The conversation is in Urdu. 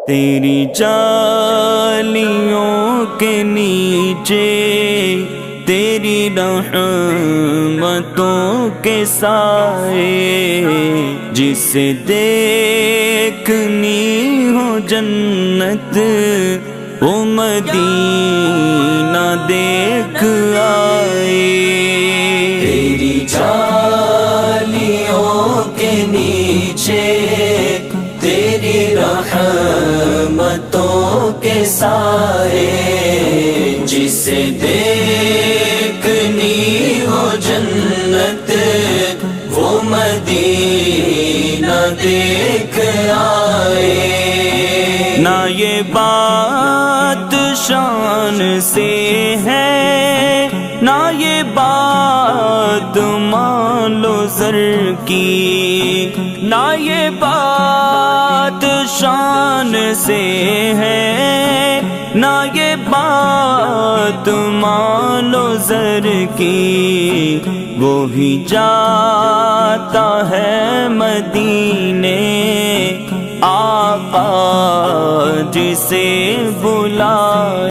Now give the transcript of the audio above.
تیری جالیوں کے نیچے تیری رحمتوں کے سائے، جسے دیکھنی ہو جنت وہ مدینہ دیکھ آئے۔ تیری جالیوں کے نیچے تیری رحمتوں کے سائے، جسے دیکھنی ہو جنت وہ مدینہ دیکھ آئے۔ نہ یہ بات شان سے ہے، نہ یہ بات مان لو زر کی، نہ یہ بات شان سے ہے، نہ یہ بات مان لو زر کی۔ وہی جاتا ہے مدینے، آقا جسے بلا